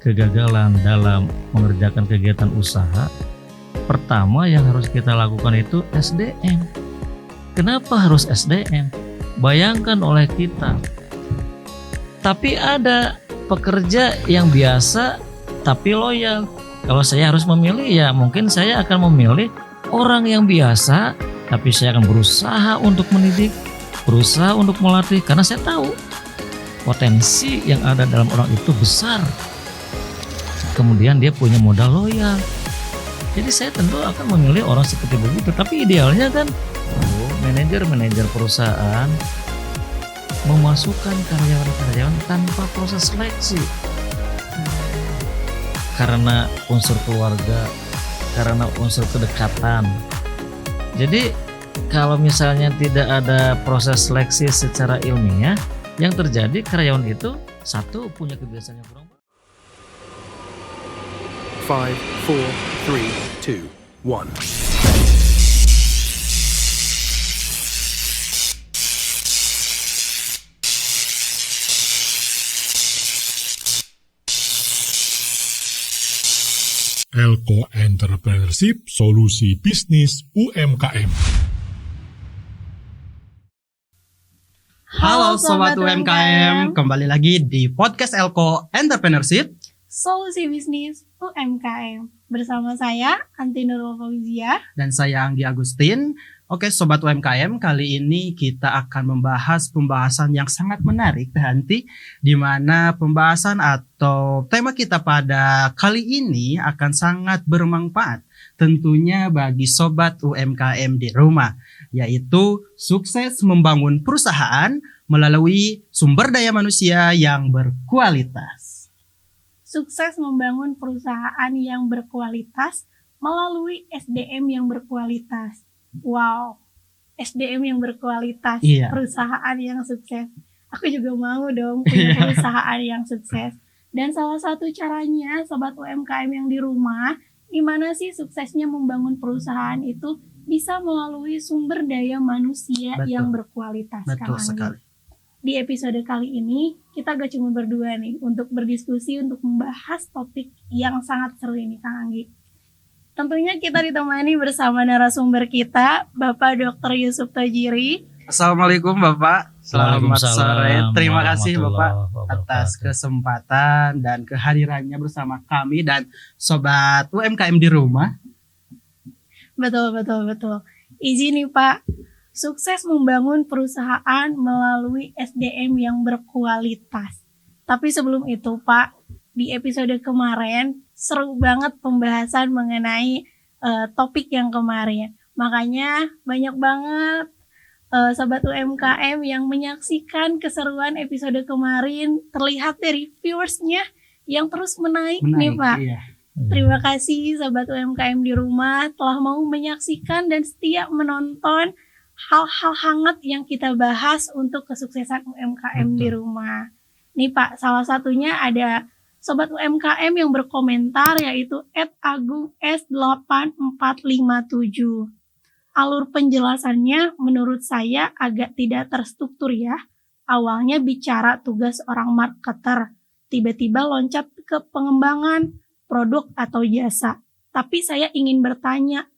kegagalan dalam mengerjakan kegiatan usaha, pertama yang harus kita lakukan itu SDM. Kenapa harus SDM? Bayangkan oleh kita, tapi ada pekerja yang biasa tapi loyal. Kalau saya harus memilih, ya mungkin saya akan memilih orang yang biasa, tapi saya akan berusaha untuk mendidik, berusaha untuk melatih, karena saya tahu potensi yang ada dalam orang itu besar. Kemudian dia punya modal loyal. Jadi saya tentu akan memilih orang seperti begitu. Tapi idealnya kan manajer perusahaan memasukkan karyawan-karyawan tanpa proses seleksi. Karena unsur keluarga, karena unsur kedekatan. Jadi kalau misalnya tidak ada proses seleksi secara ilmiah, yang terjadi karyawan itu satu punya kebiasaan yang kurang. 5, 4, 3, 2, 1. Elko Entrepreneurship, solusi bisnis UMKM. Halo Sobat UMKM, kembali lagi di podcast Elko Entrepreneurship, solusi bisnis UMKM. Bersama saya Anti Nurul Fauzia dan saya Anggi Agustin. Oke Sobat UMKM, kali ini kita akan membahas pembahasan yang sangat menarik nanti, di mana pembahasan atau tema kita pada kali ini akan sangat bermanfaat tentunya bagi Sobat UMKM di rumah, yaitu sukses membangun perusahaan melalui sumber daya manusia yang berkualitas. Sukses membangun perusahaan yang berkualitas melalui SDM yang berkualitas. Wow, SDM yang berkualitas, Iya. Perusahaan yang sukses. Aku juga mau dong punya perusahaan yang sukses. Dan salah satu caranya Sobat UMKM yang di rumah, gimana sih suksesnya membangun perusahaan itu bisa melalui sumber daya manusia yang berkualitas. Betul sekali. Di episode kali ini kita gak cuma berdua nih untuk berdiskusi, untuk membahas topik yang sangat seru ini Kang Anggi. Tentunya kita ditemani bersama narasumber kita, Bapak Dr. Yusuf Tajiri. Assalamualaikum Bapak, selamat sore. Terima kasih Bapak atas kesempatan dan kehadirannya bersama kami dan Sobat UMKM di rumah. Betul. Izin nih Pak, sukses membangun perusahaan melalui SDM yang berkualitas. Tapi sebelum itu Pak, di episode kemarin seru banget pembahasan mengenai topik yang kemarin. Makanya banyak banget Sobat UMKM yang menyaksikan keseruan episode kemarin. Terlihat dari viewersnya yang terus menaik nih Pak. Iya. Terima kasih Sobat UMKM di rumah telah mau menyaksikan dan setia menonton hal-hal hangat yang kita bahas untuk kesuksesan UMKM di rumah. Nih Pak, salah satunya ada Sobat UMKM yang berkomentar, yaitu @agungs8457. Alur penjelasannya menurut saya agak tidak terstruktur ya. Awalnya bicara tugas orang marketer, tiba-tiba loncat ke pengembangan produk atau jasa. Tapi saya ingin bertanya,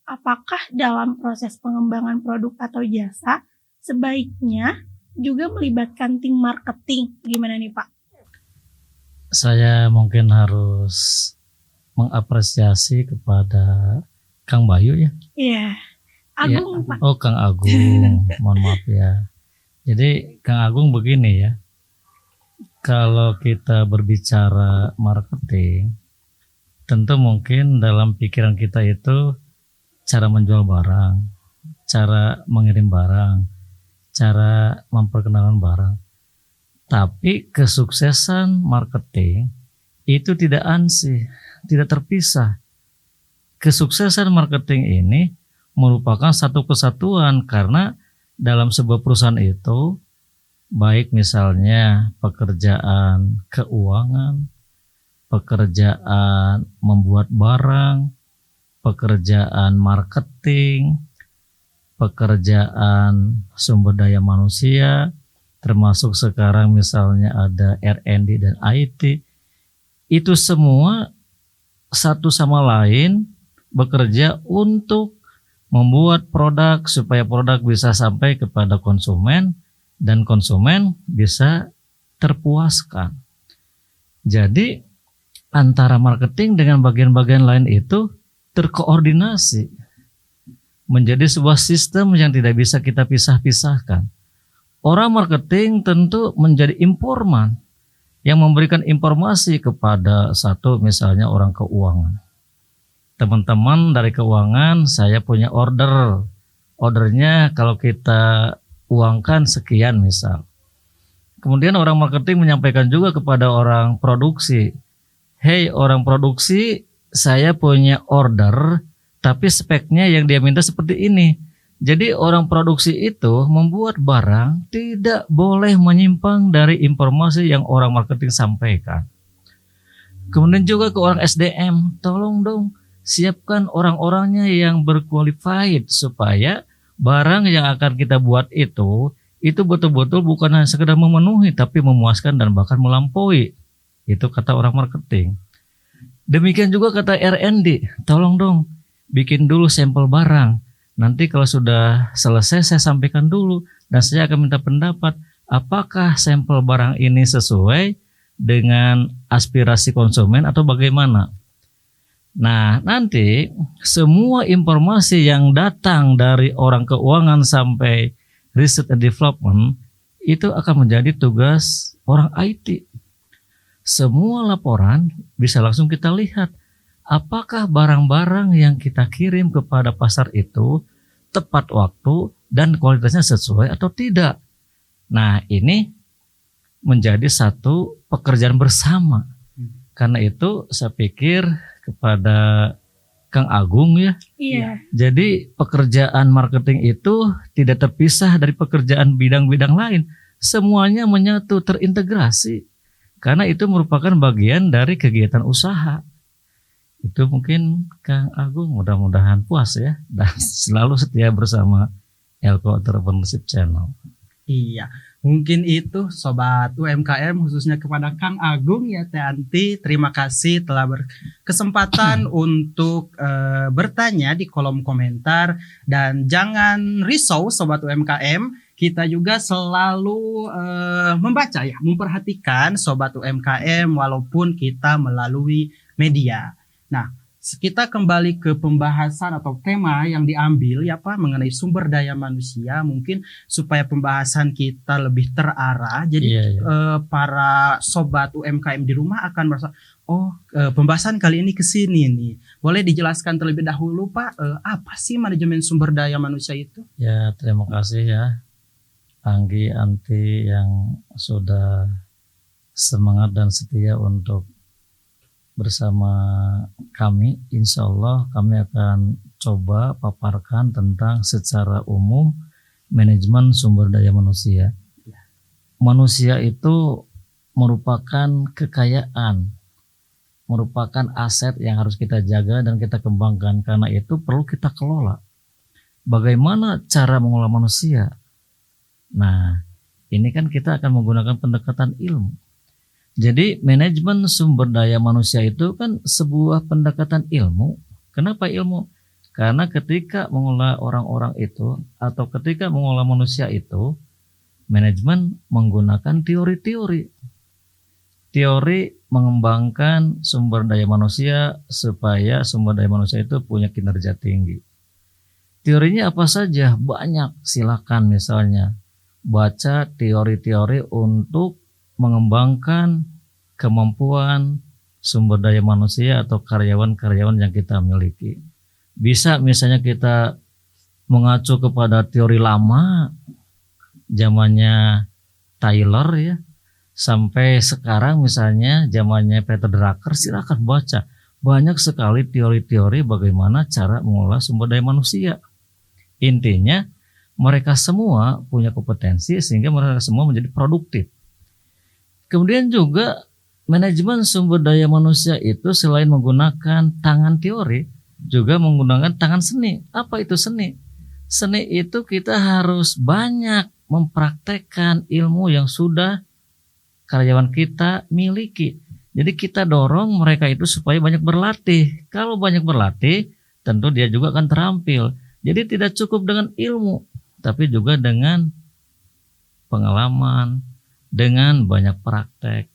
apakah dalam proses pengembangan produk atau jasa sebaiknya juga melibatkan tim marketing? Gimana nih Pak? Saya mungkin harus mengapresiasi kepada Kang Bayu ya. Iya, Agung ya. Pak. Oh Kang Agung, mohon maaf ya. Jadi Kang Agung begini ya, kalau kita berbicara marketing, tentu mungkin dalam pikiran kita itu cara menjual barang, cara mengirim barang, cara memperkenalkan barang. Tapi kesuksesan marketing itu tidak ansih, tidak terpisah. Kesuksesan marketing ini merupakan satu kesatuan, karena dalam sebuah perusahaan itu, baik misalnya pekerjaan keuangan, pekerjaan membuat barang, pekerjaan marketing, pekerjaan sumber daya manusia, termasuk sekarang misalnya ada R&D dan IT, itu semua satu sama lain bekerja untuk membuat produk supaya produk bisa sampai kepada konsumen dan konsumen bisa terpuaskan. Jadi antara marketing dengan bagian-bagian lain itu terkoordinasi menjadi sebuah sistem yang tidak bisa kita pisah-pisahkan. Orang marketing tentu menjadi informan yang memberikan informasi kepada satu misalnya orang keuangan. Teman-teman dari keuangan, saya punya order. Ordernya kalau kita uangkan sekian misal. Kemudian orang marketing menyampaikan juga kepada orang produksi. Hey orang produksi, saya punya order, tapi speknya yang dia minta seperti ini. Jadi orang produksi itu membuat barang tidak boleh menyimpang dari informasi yang orang marketing sampaikan. Kemudian juga ke orang SDM, tolong dong siapkan orang-orangnya yang berqualified supaya barang yang akan kita buat itu betul-betul bukan hanya sekedar memenuhi tapi memuaskan dan bahkan melampaui. Itu kata orang marketing. Demikian juga kata R&D, tolong dong bikin dulu sampel barang. Nanti kalau sudah selesai saya sampaikan dulu dan saya akan minta pendapat apakah sampel barang ini sesuai dengan aspirasi konsumen atau bagaimana. Nah, nanti semua informasi yang datang dari orang keuangan sampai research and development itu akan menjadi tugas orang IT. Semua laporan bisa langsung kita lihat apakah barang-barang yang kita kirim kepada pasar itu tepat waktu dan kualitasnya sesuai atau tidak. Nah, ini menjadi satu pekerjaan bersama. Karena itu saya pikir kepada Kang Agung ya. Iya. Jadi pekerjaan marketing itu tidak terpisah dari pekerjaan bidang-bidang lain. Semuanya menyatu, terintegrasi. Karena itu merupakan bagian dari kegiatan usaha. Itu mungkin Kang Agung mudah-mudahan puas ya. Dan selalu setia bersama Elko Entrepreneurship Channel. Iya, mungkin itu Sobat UMKM khususnya kepada Kang Agung ya Teh Anti. Terima kasih telah berkesempatan untuk bertanya di kolom komentar. Dan jangan risau Sobat UMKM, kita juga selalu membaca ya, memperhatikan Sobat UMKM walaupun kita melalui media. Nah, kita kembali ke pembahasan atau tema yang diambil ya Pak mengenai sumber daya manusia, mungkin supaya pembahasan kita lebih terarah. Jadi para sobat UMKM di rumah akan merasa pembahasan kali ini ke sini nih. Boleh dijelaskan terlebih dahulu Pak, apa sih manajemen sumber daya manusia itu? Ya, terima kasih ya Anggi Anti yang sudah semangat dan setia untuk bersama kami. Insya Allah kami akan coba paparkan tentang secara umum manajemen sumber daya manusia. Manusia itu merupakan kekayaan, merupakan aset yang harus kita jaga dan kita kembangkan. Karena itu perlu kita kelola. Bagaimana cara mengelola manusia? Nah, ini kan kita akan menggunakan pendekatan ilmu. Jadi manajemen sumber daya manusia itu kan sebuah pendekatan ilmu. Kenapa ilmu? Karena ketika mengolah orang-orang itu atau ketika mengolah manusia itu, manajemen menggunakan teori-teori. Teori mengembangkan sumber daya manusia supaya sumber daya manusia itu punya kinerja tinggi. Teorinya apa saja? Banyak, silakan misalnya baca teori-teori untuk mengembangkan kemampuan sumber daya manusia atau karyawan-karyawan yang kita miliki. Bisa misalnya kita mengacu kepada teori lama, zamannya Taylor ya, sampai sekarang misalnya zamannya Peter Drucker, silakan baca. Banyak sekali teori-teori bagaimana cara mengolah sumber daya manusia. Intinya mereka semua punya kompetensi sehingga mereka semua menjadi produktif. Kemudian juga manajemen sumber daya manusia itu selain menggunakan tangan teori, juga menggunakan tangan seni. Apa itu seni? Seni itu kita harus banyak mempraktekkan ilmu yang sudah karyawan kita miliki. Jadi kita dorong mereka itu supaya banyak berlatih. Kalau banyak berlatih, tentu dia juga akan terampil. Jadi tidak cukup dengan ilmu, tapi juga dengan pengalaman, dengan banyak praktek.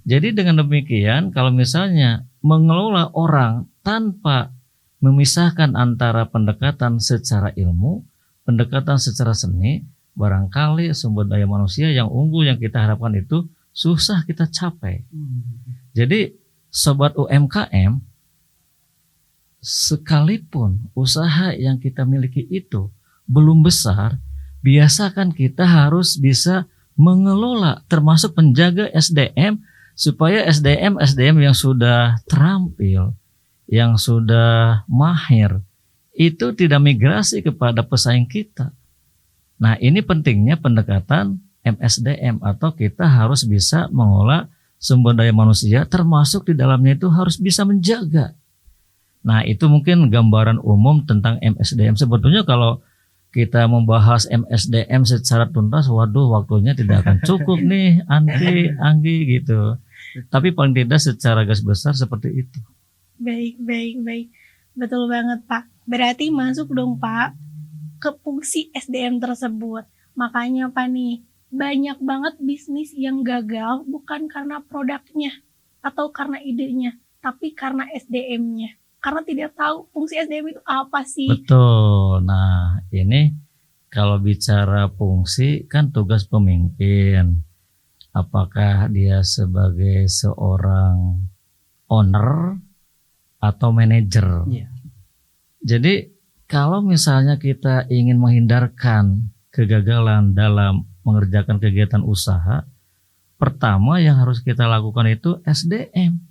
Jadi dengan demikian, kalau misalnya mengelola orang tanpa memisahkan antara pendekatan secara ilmu, pendekatan secara seni, barangkali sumber daya manusia yang unggul yang kita harapkan itu susah kita capai. Jadi sobat UMKM, sekalipun usaha yang kita miliki itu belum besar, biasakan kita harus bisa mengelola, termasuk menjaga SDM, supaya SDM yang sudah terampil, yang sudah mahir, itu tidak migrasi kepada pesaing kita. Nah, ini pentingnya pendekatan MSDM, atau kita harus bisa mengolah sumber daya manusia, termasuk di dalamnya itu harus bisa menjaga. Nah, itu mungkin gambaran umum tentang MSDM. Sebetulnya kalau kita membahas MSDM secara tuntas, waduh, waktunya tidak akan cukup nih, Anggi gitu. Tapi paling tidak secara garis besar seperti itu. Baik. Betul banget, Pak. Berarti masuk dong, Pak, ke fungsi SDM tersebut. Makanya, Pak nih, banyak banget bisnis yang gagal bukan karena produknya atau karena idenya, tapi karena SDM-nya. Karena tidak tahu fungsi SDM itu apa sih. Betul. Nah, ini kalau bicara fungsi kan tugas pemimpin. Apakah dia sebagai seorang owner atau manajer? Iya. Jadi kalau misalnya kita ingin menghindarkan kegagalan dalam mengerjakan kegiatan usaha, pertama yang harus kita lakukan itu SDM.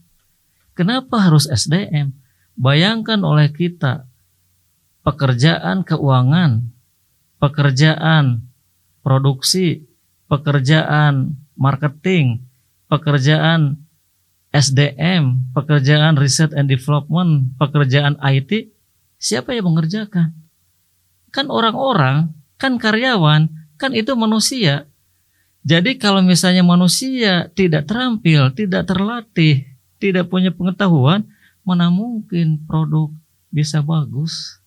Kenapa harus SDM? Bayangkan oleh kita pekerjaan keuangan, pekerjaan produksi, pekerjaan marketing, pekerjaan SDM, pekerjaan research and development, pekerjaan IT, siapa yang mengerjakan? Kan orang-orang, kan karyawan, kan itu manusia. Jadi kalau misalnya manusia tidak terampil, tidak terlatih, tidak punya pengetahuan, mana mungkin produk bisa bagus.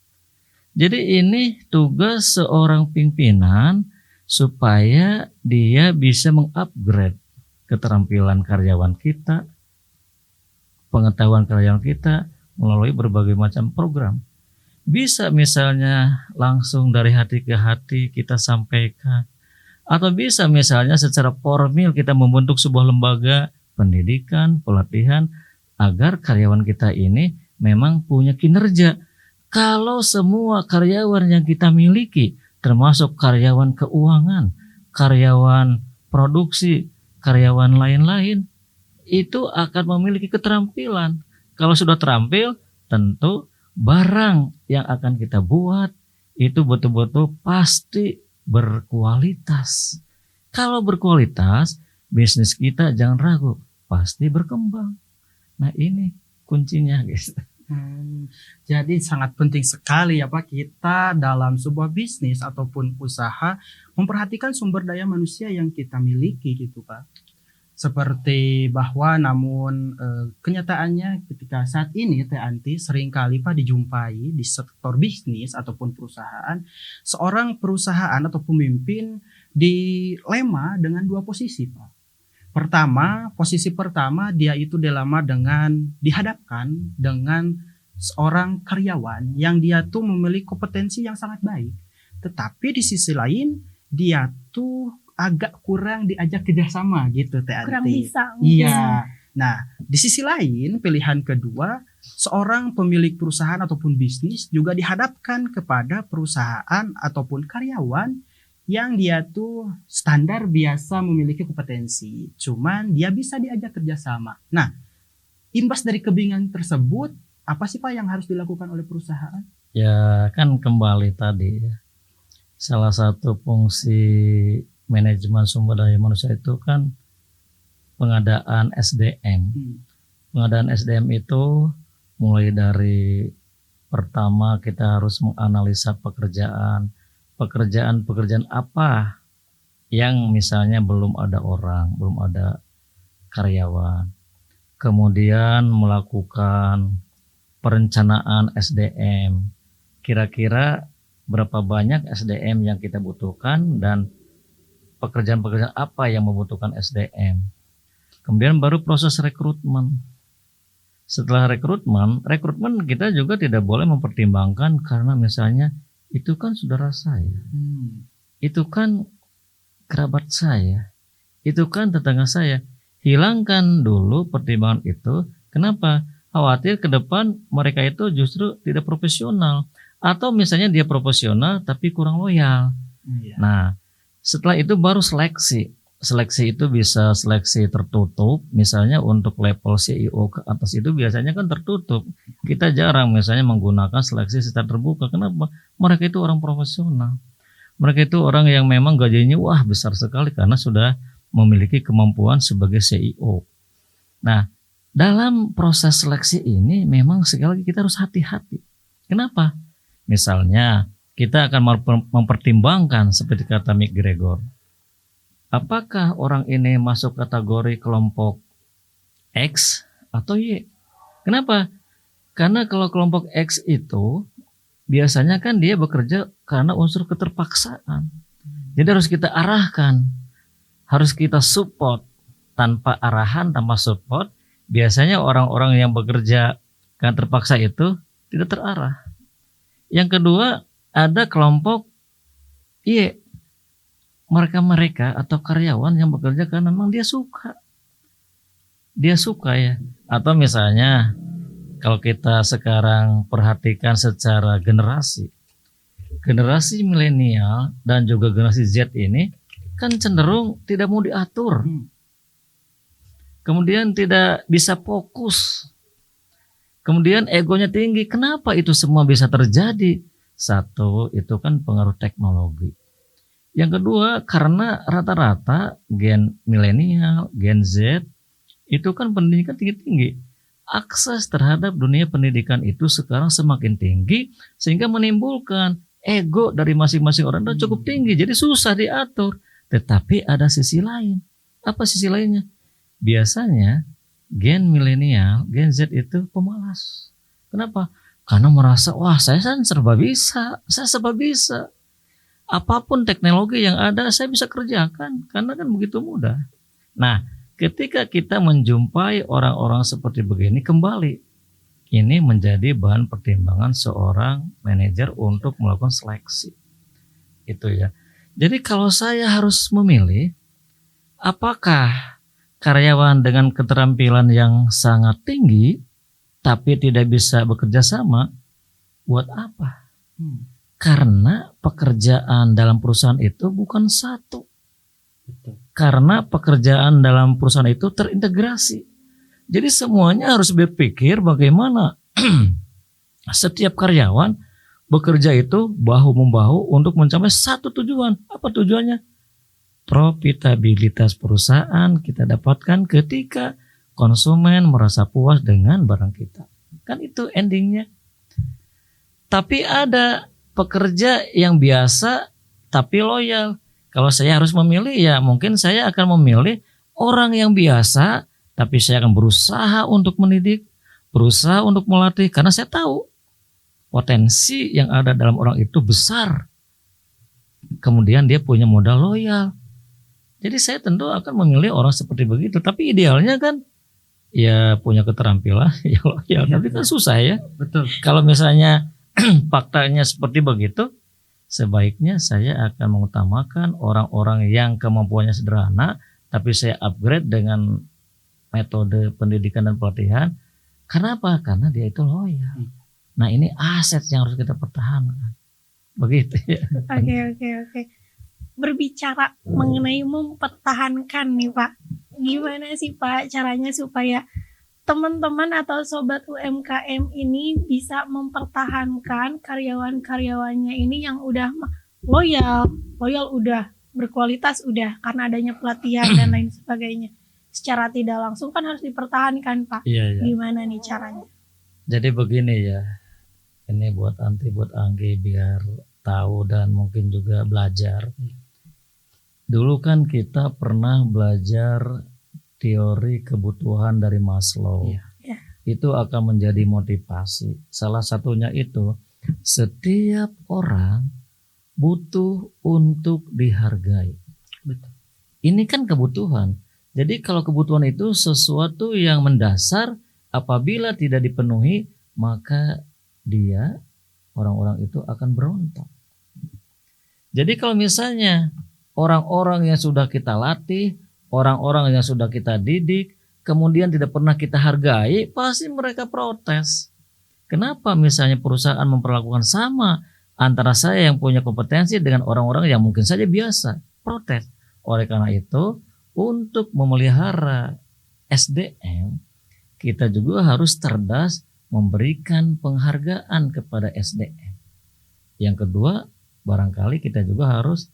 Jadi ini tugas seorang pimpinan supaya dia bisa mengupgrade keterampilan karyawan kita, pengetahuan karyawan kita melalui berbagai macam program. Bisa misalnya langsung dari hati ke hati kita sampaikan, atau bisa misalnya secara formil kita membentuk sebuah lembaga pendidikan, pelatihan, agar karyawan kita ini memang punya kinerja. Kalau semua karyawan yang kita miliki, termasuk karyawan keuangan, karyawan produksi, karyawan lain-lain, itu akan memiliki keterampilan. Kalau sudah terampil, tentu barang yang akan kita buat itu betul-betul pasti berkualitas. Kalau berkualitas, bisnis kita jangan ragu, pasti berkembang. Nah, ini kuncinya, guys. Jadi sangat penting sekali ya Pak, kita dalam sebuah bisnis ataupun usaha memperhatikan sumber daya manusia yang kita miliki gitu Pak. Seperti bahwa namun kenyataannya ketika saat ini Teh Anti seringkali Pak dijumpai di sektor bisnis ataupun perusahaan, seorang perusahaan atau pemimpin dilema dengan dua posisi Pak. Posisi pertama dia itu dilema dengan dihadapkan dengan seorang karyawan yang dia tuh memiliki kompetensi yang sangat baik. Tetapi di sisi lain dia tuh agak kurang diajak kerjasama gitu Teh Anti. Kurang bisa. Iya. Nah, di sisi lain pilihan kedua, seorang pemilik perusahaan ataupun bisnis juga dihadapkan kepada perusahaan ataupun karyawan yang dia tuh standar biasa memiliki kompetensi, cuman dia bisa diajak kerjasama. Nah, imbas dari kebingungan tersebut, apa sih Pak yang harus dilakukan oleh perusahaan? Ya kan kembali tadi ya. Salah satu fungsi manajemen sumber daya manusia itu kan pengadaan SDM. Pengadaan SDM itu mulai dari pertama kita harus menganalisa pekerjaan apa yang misalnya belum ada orang, belum ada karyawan. kemudian melakukan perencanaan SDM. Kira-kira berapa banyak SDM yang kita butuhkan dan pekerjaan-pekerjaan apa yang membutuhkan SDM. Kemudian baru proses rekrutmen. Setelah rekrutmen kita juga tidak boleh mempertimbangkan karena misalnya itu kan saudara saya, itu kan kerabat saya, itu kan tetangga saya. Hilangkan dulu pertimbangan itu. Kenapa? Khawatir ke depan mereka itu justru tidak profesional. Atau misalnya dia profesional tapi kurang loyal. Nah, setelah itu baru seleksi. Seleksi itu bisa seleksi tertutup, misalnya untuk level CEO ke atas itu biasanya kan tertutup. Kita jarang misalnya menggunakan seleksi secara terbuka. Kenapa? Mereka itu orang profesional. Mereka itu orang yang memang gajinya wah besar sekali karena sudah memiliki kemampuan sebagai CEO. Nah, dalam proses seleksi ini memang sekali lagi kita harus hati-hati. Kenapa? Misalnya kita akan mempertimbangkan seperti kata Mick Gregor. Apakah orang ini masuk kategori kelompok X atau Y? Kenapa? Karena kalau kelompok X itu biasanya kan dia bekerja karena unsur keterpaksaan. Jadi harus kita arahkan, harus kita support. Tanpa arahan, tanpa support, biasanya orang-orang yang bekerja karena terpaksa itu tidak terarah. Yang kedua, ada kelompok Y. Mereka atau karyawan yang bekerja karena memang dia suka ya. Atau misalnya kalau kita sekarang perhatikan secara generasi milenial dan juga generasi Z ini kan cenderung tidak mau diatur, kemudian tidak bisa fokus, kemudian egonya tinggi. Kenapa itu semua bisa terjadi? Satu, itu kan pengaruh teknologi. Yang kedua, karena rata-rata gen milenial, gen Z, itu kan pendidikan tinggi-tinggi. Akses terhadap dunia pendidikan itu sekarang semakin tinggi, sehingga menimbulkan ego dari masing-masing orang itu cukup tinggi, jadi susah diatur. Tetapi ada sisi lain. Apa sisi lainnya? Biasanya gen milenial, gen Z itu pemalas. Kenapa? Karena merasa, wah saya kan serba bisa. Apapun teknologi yang ada saya bisa kerjakan karena kan begitu mudah. Nah, ketika kita menjumpai orang-orang seperti begini, kembali ini menjadi bahan pertimbangan seorang manajer untuk melakukan seleksi. Itu ya. Jadi kalau saya harus memilih apakah karyawan dengan keterampilan yang sangat tinggi tapi tidak bisa bekerja sama, buat apa? Karena pekerjaan dalam perusahaan itu bukan satu. Karena pekerjaan dalam perusahaan itu terintegrasi. Jadi semuanya harus berpikir bagaimana setiap karyawan bekerja itu bahu-membahu untuk mencapai satu tujuan. Apa tujuannya? Profitabilitas perusahaan kita dapatkan ketika konsumen merasa puas dengan barang kita. Kan itu endingnya. Tapi ada pekerja yang biasa tapi loyal. Kalau saya harus memilih ya mungkin saya akan memilih orang yang biasa tapi saya akan berusaha untuk mendidik, berusaha untuk melatih karena saya tahu potensi yang ada dalam orang itu besar. Kemudian dia punya modal loyal. Jadi saya tentu akan memilih orang seperti begitu. Tapi idealnya kan ya punya keterampilan ya loyal. Tapi kan susah ya. Betul. Kalau misalnya faktanya seperti begitu, sebaiknya saya akan mengutamakan orang-orang yang kemampuannya sederhana, tapi saya upgrade dengan metode pendidikan dan pelatihan. Karena apa? Karena dia itu loyal. Nah ini aset yang harus kita pertahankan. Begitu ya. Oke. Berbicara mengenai mempertahankan nih Pak, gimana sih Pak caranya supaya teman-teman atau sobat UMKM ini bisa mempertahankan karyawan-karyawannya ini yang udah loyal udah, berkualitas udah, karena adanya pelatihan dan lain sebagainya. Secara tidak langsung kan harus dipertahankan Pak. Iya. Gimana nih caranya? Jadi begini ya, ini buat Anggi biar tahu dan mungkin juga belajar. Dulu kan kita pernah belajar teori kebutuhan dari Maslow. Iya. Iya. Itu akan menjadi motivasi. Salah satunya itu, setiap orang butuh untuk dihargai. Betul. Ini kan kebutuhan. Jadi kalau kebutuhan itu sesuatu yang mendasar, apabila tidak dipenuhi, maka orang-orang itu akan berontak. Jadi kalau misalnya orang-orang yang sudah kita latih, orang-orang yang sudah kita didik, kemudian tidak pernah kita hargai, pasti mereka protes. Kenapa misalnya perusahaan memperlakukan sama antara saya yang punya kompetensi dengan orang-orang yang mungkin saja biasa? Protes. Oleh karena itu, untuk memelihara SDM, kita juga harus cerdas memberikan penghargaan kepada SDM. Yang kedua, barangkali kita juga harus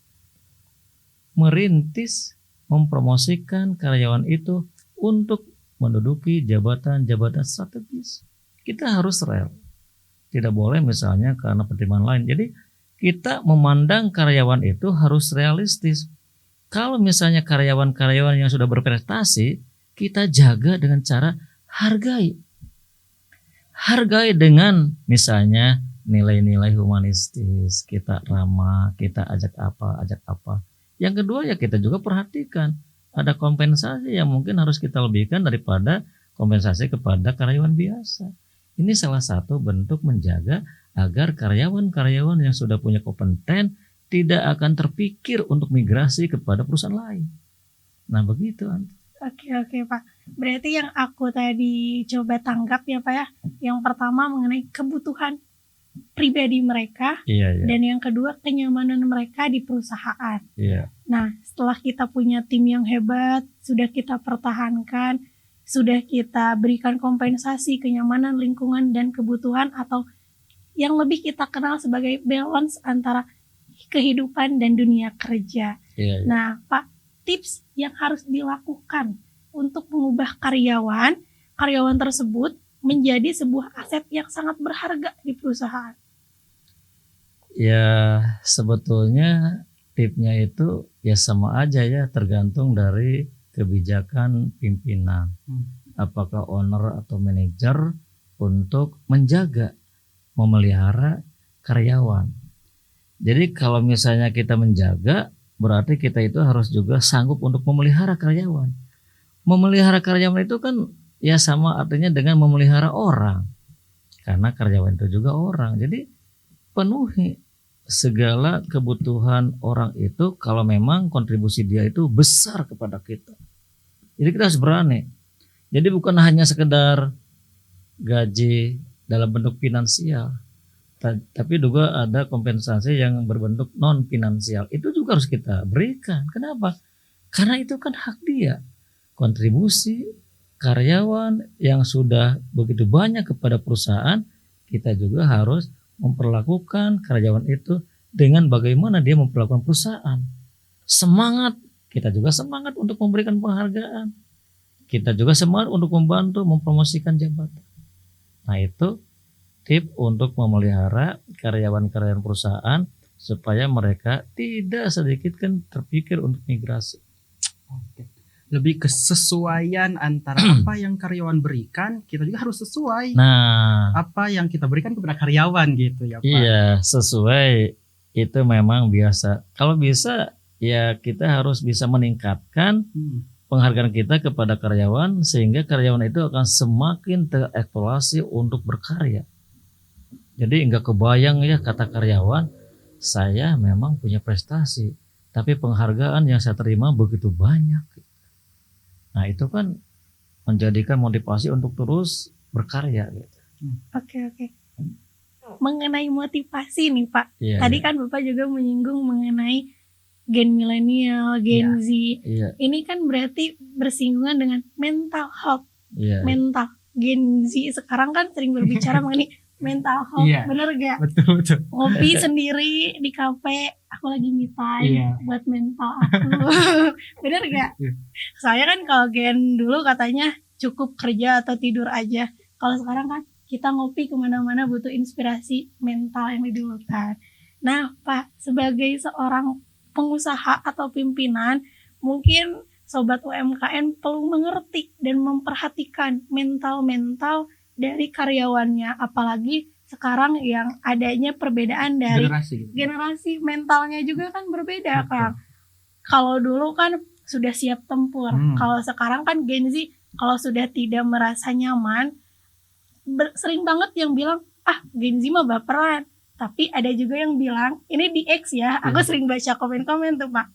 merintis, mempromosikan karyawan itu untuk menduduki jabatan-jabatan strategis. Kita harus rel. Tidak boleh misalnya karena pertimbangan lain. Jadi kita memandang karyawan itu harus realistis. Kalau misalnya karyawan-karyawan yang sudah berprestasi, kita jaga dengan cara hargai. Hargai dengan misalnya nilai-nilai humanistis, kita ramah, kita ajak apa. Yang kedua ya kita juga perhatikan ada kompensasi yang mungkin harus kita lebihkan daripada kompensasi kepada karyawan biasa. Ini salah satu bentuk menjaga agar karyawan-karyawan yang sudah punya kompeten tidak akan terpikir untuk migrasi kepada perusahaan lain. Nah begitu. Oke Pak. Berarti yang aku tadi coba tanggap ya Pak ya. Yang pertama mengenai kebutuhan pribadi mereka. Iya. Dan yang kedua kenyamanan mereka di perusahaan. Iya. Nah setelah kita punya tim yang hebat, sudah kita pertahankan, sudah kita berikan kompensasi kenyamanan lingkungan dan kebutuhan atau yang lebih kita kenal sebagai balance antara kehidupan dan dunia kerja. Iya. Nah Pak, tips yang harus dilakukan untuk mengubah karyawan tersebut menjadi sebuah aset yang sangat berharga di perusahaan. Ya sebetulnya tipnya itu ya sama aja ya, tergantung dari kebijakan pimpinan. Apakah owner atau manajer untuk menjaga, memelihara karyawan. Jadi kalau misalnya kita menjaga, berarti kita itu harus juga sanggup untuk memelihara karyawan. Memelihara karyawan itu kan ya sama artinya dengan memelihara orang. Karena karyawan itu juga orang. Jadi penuhi segala kebutuhan orang itu kalau memang kontribusi dia itu besar kepada kita. Jadi kita harus berani. Jadi bukan hanya sekedar gaji dalam bentuk finansial, tapi juga ada kompensasi yang berbentuk non finansial. Itu juga harus kita berikan. Kenapa? Karena itu kan hak dia. Kontribusi karyawan yang sudah begitu banyak kepada perusahaan, kita juga harus memperlakukan karyawan itu dengan bagaimana dia memperlakukan perusahaan. Semangat, kita juga semangat untuk memberikan penghargaan. Kita juga semangat untuk membantu mempromosikan jabatan. Nah itu tip untuk memelihara karyawan-karyawan perusahaan supaya mereka tidak sedikit kan terpikir untuk migrasi. Oke. Lebih kesesuaian antara apa yang karyawan berikan, kita juga harus sesuai. Nah, Apa yang kita berikan kepada karyawan gitu ya Pak. iya sesuai itu memang biasa. Kalau bisa ya kita harus bisa meningkatkan penghargaan kita kepada karyawan sehingga karyawan itu akan semakin tereksplorasi untuk berkarya. Jadi enggak kebayang ya kata karyawan, saya memang punya prestasi, tapi penghargaan yang saya terima begitu banyak. Nah itu kan menjadikan motivasi untuk terus berkarya. Gitu. Oke. Mengenai motivasi nih Pak. Iya, Tadi iya. kan Bapak juga menyinggung mengenai gen milenial, gen Z. Iya, Ini kan berarti bersinggungan dengan mental health. iya. Mental gen Z sekarang kan sering berbicara mengenai mental health. Iya. Bener gak? Betul. Ngopi sendiri di kafe, aku lagi me time Iya. buat mental aku. Bener gak? Iya. Saya kan kalau gen dulu katanya cukup kerja atau tidur aja. Kalau sekarang kan kita ngopi kemana-mana butuh inspirasi mental yang didulukan. Nah Pak, sebagai seorang pengusaha atau pimpinan, mungkin Sobat UMKM perlu mengerti dan memperhatikan mental-mental dari karyawannya, apalagi sekarang yang adanya perbedaan dari generasi mentalnya juga kan berbeda, Kang. Kalau dulu kan sudah siap tempur, kalau sekarang kan Gen Z kalau sudah tidak merasa nyaman, sering banget yang bilang, Gen Z mah baperan. Tapi ada juga yang bilang, ini di X ya, aku sering baca komen-komen tuh Pak.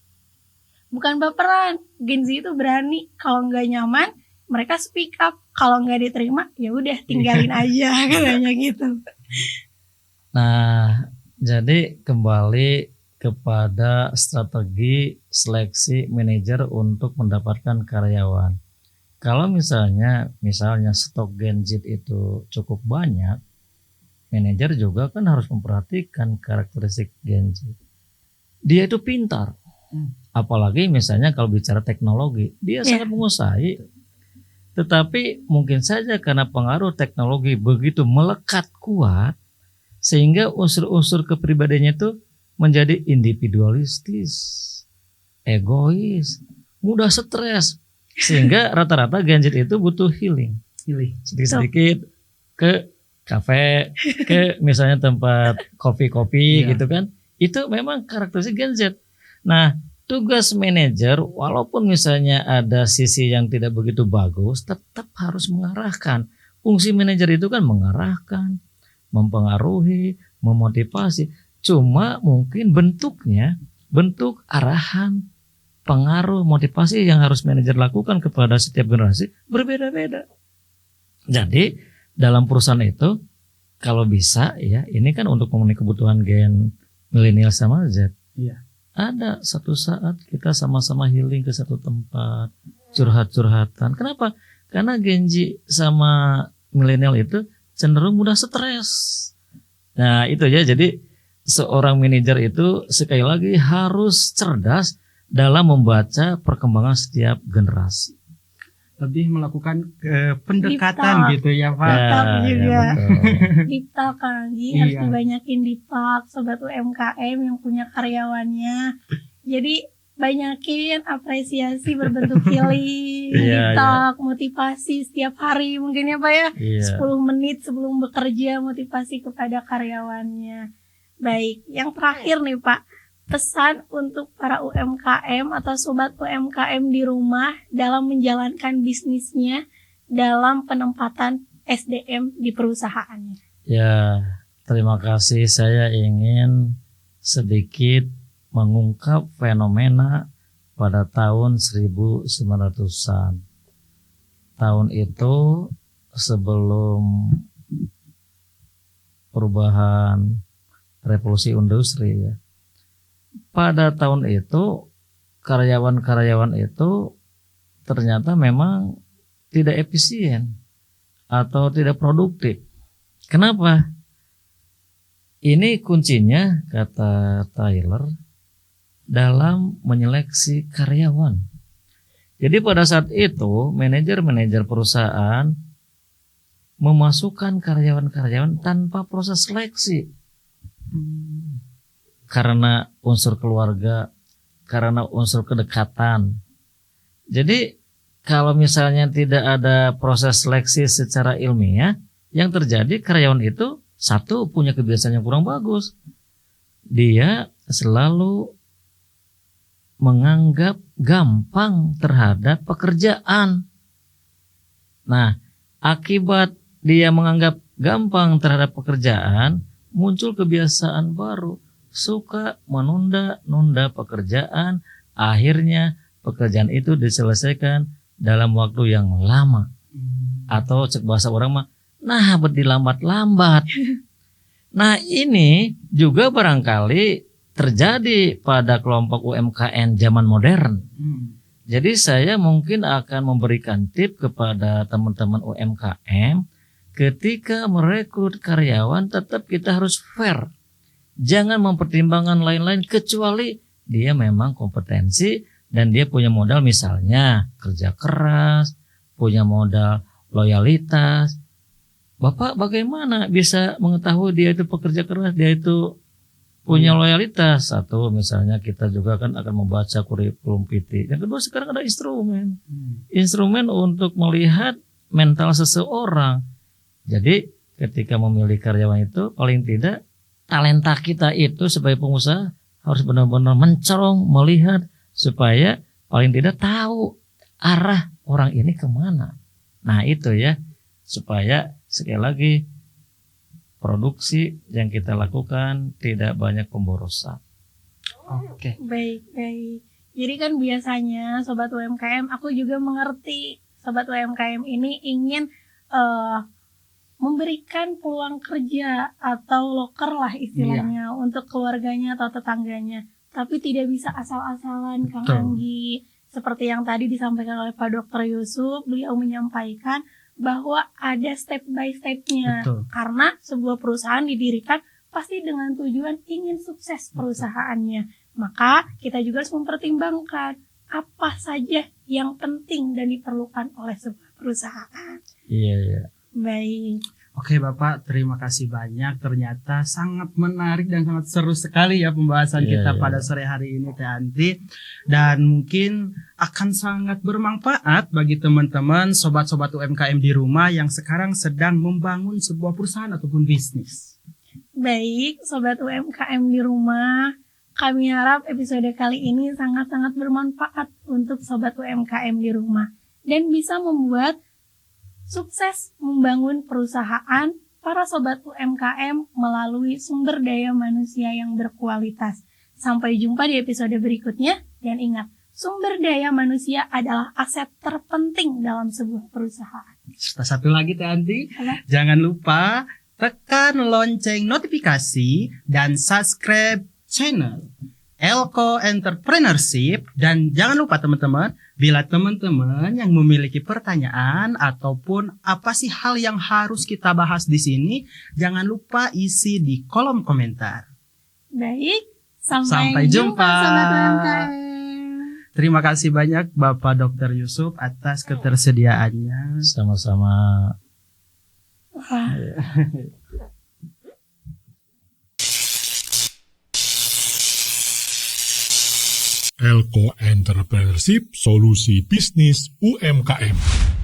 Bukan baperan, Gen Z itu berani. Kalau nggak nyaman, mereka speak up. Kalau nggak diterima, ya udah tinggalin aja katanya gitu. Nah, jadi kembali kepada strategi seleksi manajer untuk mendapatkan karyawan. Kalau misalnya stok Gen Z itu cukup banyak, manajer juga kan harus memperhatikan karakteristik Gen Z. Dia itu pintar. Apalagi misalnya kalau bicara teknologi, dia sangat menguasai. Tetapi mungkin saja karena pengaruh teknologi begitu melekat kuat, sehingga unsur-unsur kepribadiannya itu menjadi individualistis, egois, mudah stres. Sehingga rata-rata Gen Z itu butuh healing. Sedikit-sedikit ke kafe, ke misalnya tempat kopi-kopi gitu kan. Itu memang karakteristik Gen Z. Nah, tugas manajer walaupun misalnya ada sisi yang tidak begitu bagus, tetap harus mengarahkan. Fungsi manajer itu kan mengarahkan, mempengaruhi, memotivasi. Cuma mungkin bentuk arahan, pengaruh, motivasi yang harus manajer lakukan kepada setiap generasi berbeda-beda. Jadi dalam perusahaan itu kalau bisa ya, ini kan untuk memenuhi kebutuhan gen milenial sama Z. Iya. Ada satu saat kita sama-sama healing ke satu tempat, curhat-curhatan. Kenapa? Karena Gen Z sama milenial itu cenderung mudah stres. Nah itu ya, jadi seorang manajer itu sekali lagi harus cerdas dalam membaca perkembangan setiap generasi. Lebih melakukan pendekatan gitu ya Pak. juga. Betul. Deep talk kan, harus dibanyakin deep talk sobat UMKM yang punya karyawannya. Jadi banyakin apresiasi berbentuk healing, deep talk, motivasi setiap hari mungkin ya Pak ya. 10 menit sebelum bekerja motivasi kepada karyawannya. Baik, yang terakhir nih Pak, pesan untuk para UMKM atau sobat UMKM di rumah dalam menjalankan bisnisnya dalam penempatan SDM di perusahaannya. Ya, terima kasih. Saya ingin sedikit mengungkap fenomena pada tahun 1900-an. Tahun itu sebelum perubahan revolusi industri ya. Pada tahun itu karyawan-karyawan itu ternyata memang tidak efisien atau tidak produktif. Kenapa? Ini kuncinya kata Tyler dalam menyeleksi karyawan. Jadi pada saat itu manajer-manajer perusahaan memasukkan karyawan-karyawan tanpa proses seleksi. Karena unsur keluarga, karena unsur kedekatan. Jadi kalau misalnya tidak ada proses seleksi secara ilmiah, yang terjadi karyawan itu satu punya kebiasaan yang kurang bagus. Dia selalu menganggap gampang terhadap pekerjaan. Nah, akibat dia menganggap gampang terhadap pekerjaan, muncul kebiasaan baru. Suka menunda-nunda pekerjaan, akhirnya pekerjaan itu diselesaikan dalam waktu yang lama. Atau cek bahasa orang mah, nah berdilambat-lambat. Nah ini juga barangkali terjadi pada kelompok UMKM zaman modern. Jadi saya mungkin akan memberikan tip kepada teman-teman UMKM, ketika merekrut karyawan tetap kita harus fair. Jangan mempertimbangkan lain-lain kecuali dia memang kompetensi dan dia punya modal misalnya kerja keras, punya modal loyalitas. Bapak bagaimana bisa mengetahui dia itu pekerja keras, dia itu punya loyalitas. Satu, misalnya kita juga kan akan membaca kurikulum PT. Yang kedua, sekarang ada instrumen. Instrumen untuk melihat mental seseorang. Jadi ketika memilih karyawan itu, paling tidak talenta kita itu sebagai pengusaha harus benar-benar mencorong, melihat supaya paling tidak tahu arah orang ini kemana. Nah itu ya, supaya sekali lagi produksi yang kita lakukan tidak banyak pemborosan. Oke. Baik, baik. Jadi kan biasanya Sobat UMKM, aku juga mengerti Sobat UMKM ini ingin memberikan peluang kerja atau loker lah istilahnya untuk keluarganya atau tetangganya. Tapi tidak bisa asal-asalan, Kang Betul. Anggi. Seperti yang tadi disampaikan oleh Pak Dr. Yusuf, beliau menyampaikan bahwa ada step by step-nya. Betul. Karena sebuah perusahaan didirikan pasti dengan tujuan ingin sukses perusahaannya. Maka kita juga harus mempertimbangkan apa saja yang penting dan diperlukan oleh sebuah perusahaan. Iya. Baik. Oke Bapak, terima kasih banyak. Ternyata sangat menarik dan sangat seru sekali ya pembahasan Iya, kita iya. pada sore hari ini Teh Anti. Dan mungkin akan sangat bermanfaat bagi teman-teman sobat-sobat UMKM di rumah yang sekarang sedang membangun sebuah perusahaan ataupun bisnis. Baik, Sobat UMKM di rumah, kami harap episode kali ini sangat-sangat bermanfaat untuk Sobat UMKM di rumah dan bisa membuat sukses membangun perusahaan para Sobat UMKM melalui sumber daya manusia yang berkualitas. Sampai jumpa di episode berikutnya dan ingat, sumber daya manusia adalah aset terpenting dalam sebuah perusahaan. Serta satu lagi Teh Anti, Apa? jangan lupa tekan lonceng notifikasi dan subscribe channel Elko Entrepreneurship. Dan jangan lupa teman-teman, bila teman-teman yang memiliki pertanyaan ataupun apa sih hal yang harus kita bahas di sini, jangan lupa isi di kolom komentar. Baik, Sampai jumpa. Sobat UMKM. Terima kasih banyak Bapak Dr. Yusuf atas ketersediaannya. Sama-sama. Wah, Elko Entrepreneurship, solusi bisnis UMKM.